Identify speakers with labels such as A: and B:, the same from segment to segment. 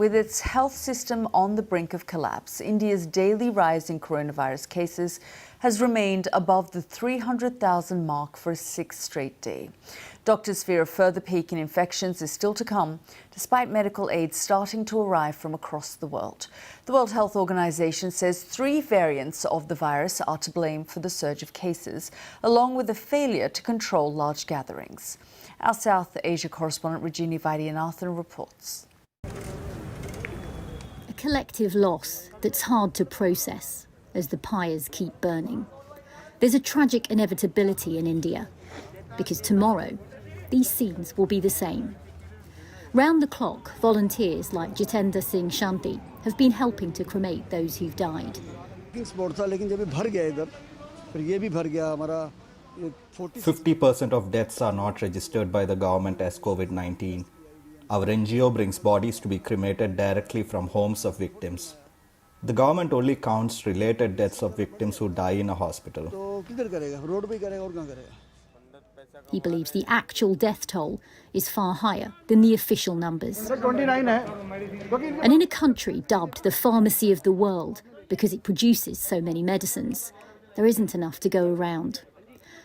A: With its health system on the brink of collapse, India's daily rise in coronavirus cases has remained above the 300,000 mark for a sixth straight day. Doctors fear a further peak in infections is still to come, despite medical aid starting to arrive from across the world. The World Health Organization says 3 variants of the virus are to blame for the surge of cases, along with the failure to control large gatherings. Our South Asia correspondent Rajini Vaidyanathan reports.
B: A collective loss that's hard to process as the pyres keep burning. There's a tragic inevitability in India, because tomorrow these scenes will be the same. Round the clock, volunteers like Jitendra Singh Shanti have been helping to cremate those who've died.
C: 50% of deaths are not registered by the government as COVID-19. Our NGO brings bodies to be cremated directly from homes of victims. The government only counts related deaths of victims who die in a hospital.
B: He believes the actual death toll is far higher than the official numbers. And in a country dubbed the pharmacy of the world because it produces so many medicines, there isn't enough to go around.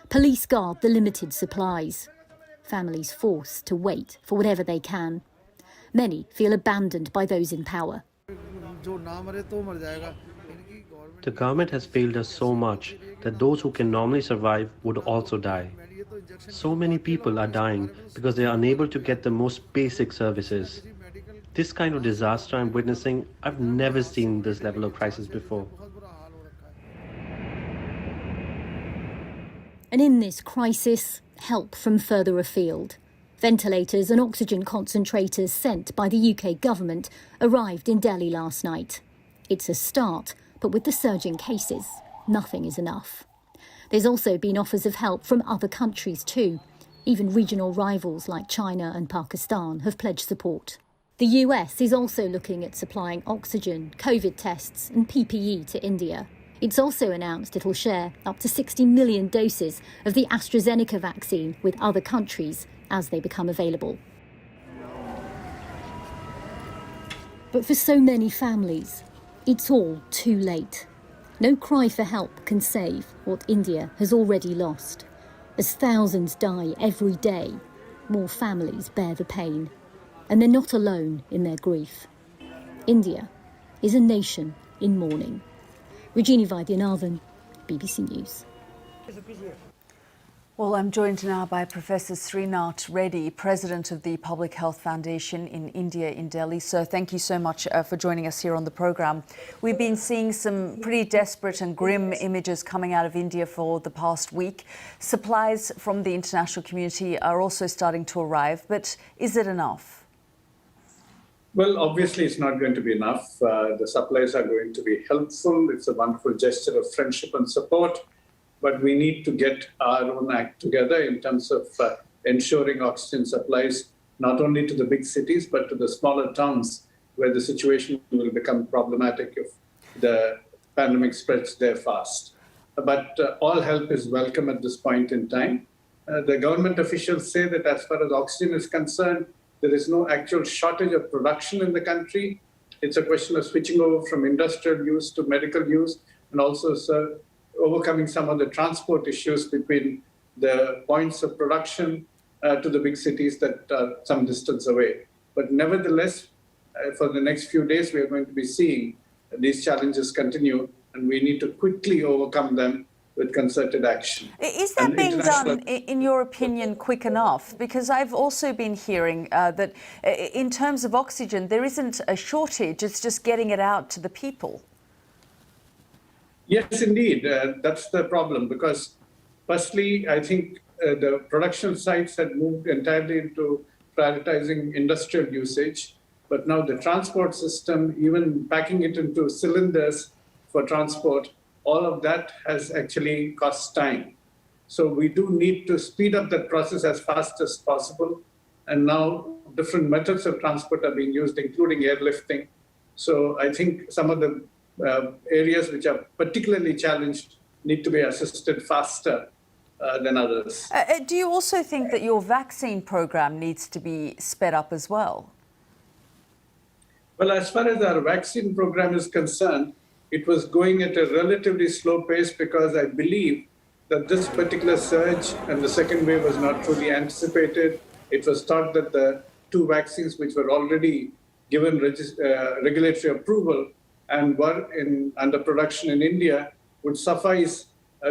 B: Police guard the limited supplies. Families forced to wait for whatever they can. Many feel abandoned by those in power.
D: The government has failed us so much that those who can normally survive would also die. So many people are dying because they are unable to get the most basic services. This kind of disaster I'm witnessing, I've never seen this level of crisis before.
B: And in this crisis, help from further afield. Ventilators and oxygen concentrators sent by the UK government arrived in Delhi last night. It's a start, but with the surge in cases, nothing is enough. There's also been offers of help from other countries too. Even regional rivals like China and Pakistan have pledged support. The US is also looking at supplying oxygen, COVID tests and PPE to India. It's also announced it'll share up to 60 million doses of the AstraZeneca vaccine with other countries as they become available. But for so many families, it's all too late. No cry for help can save what India has already lost. As thousands die every day, more families bear the pain. And they're not alone in their grief. India is a nation in mourning. Rajini Vaidyanathan, BBC News.
A: Well, I'm joined now by Professor Srinath Reddy, President of the Public Health Foundation in India, in Delhi. Sir, thank you so much for joining us here on the programme. We've been seeing some pretty desperate and grim images coming out of India for the past week. Supplies from the international community are also starting to arrive, but is it enough?
E: Well, obviously, it's not going to be enough. The supplies are going to be helpful. It's a wonderful gesture of friendship and support. But we need to get our own act together in terms of ensuring oxygen supplies, not only to the big cities, but to the smaller towns where the situation will become problematic if the pandemic spreads there fast. But all help is welcome at this point in time. The government officials say that as far as oxygen is concerned, there is no actual shortage of production in the country. It's a question of switching over from industrial use to medical use, and also overcoming some of the transport issues between the points of production to the big cities that are some distance away. But nevertheless, for the next few days, we are going to be seeing these challenges continue, and we need to quickly overcome them with concerted action.
A: Is that being done, in your opinion, quick enough? Because I've also been hearing that in terms of oxygen, there isn't a shortage, it's just getting it out to the people.
E: Yes, indeed. That's the problem, because firstly, I think the production sites had moved entirely into prioritizing industrial usage. But now the transport system, even packing it into cylinders for transport, all of that has actually cost time. So we do need to speed up that process as fast as possible. And now different methods of transport are being used, including airlifting. So I think some of the areas which are particularly challenged need to be assisted faster than others.
A: Do you also think that your vaccine program needs to be sped up as well?
E: Well, as far as our vaccine program is concerned, it was going at a relatively slow pace because I believe that this particular surge and the second wave was not truly anticipated. It was thought that the two vaccines which were already given regulatory approval and were under production in India would suffice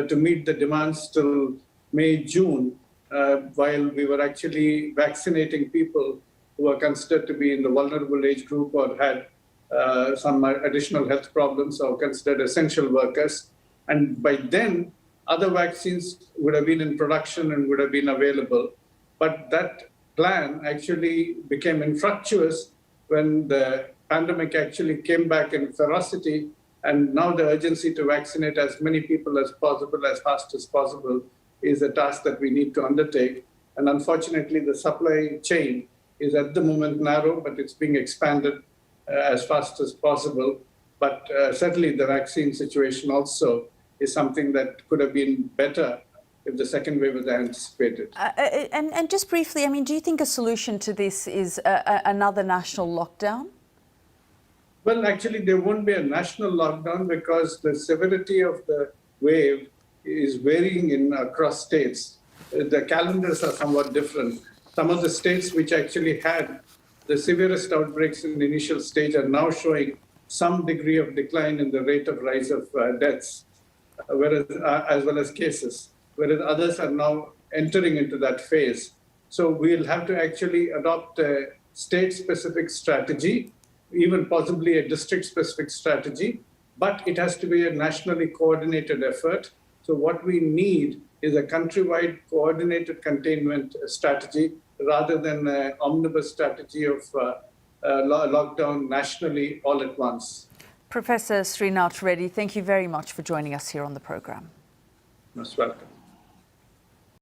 E: to meet the demands till May, June, while we were actually vaccinating people who are considered to be in the vulnerable age group or had some additional health problems or considered essential workers. And by then, other vaccines would have been in production and would have been available. But that plan actually became infructuous when the pandemic actually came back in ferocity. And now the urgency to vaccinate as many people as possible, as fast as possible, is a task that we need to undertake. And unfortunately, the supply chain is at the moment narrow, but it's being expanded as fast as possible. But certainly the vaccine situation also is something that could have been better if the second wave was anticipated.
A: And just briefly, I mean, do you think a solution to this is another national lockdown?
E: Well, actually, there won't be a national lockdown because the severity of the wave is varying across states. The calendars are somewhat different. Some of the states which actually had the severest outbreaks in the initial stage are now showing some degree of decline in the rate of rise of deaths, whereas as well as cases, whereas others are now entering into that phase. So we'll have to actually adopt a state-specific strategy, even possibly a district-specific strategy, but it has to be a nationally coordinated effort. So what we need is a countrywide coordinated containment strategy rather than an omnibus strategy of lockdown nationally all at once.
A: Professor Srinath Reddy, thank you very much for joining us here on the program.
E: Most welcome.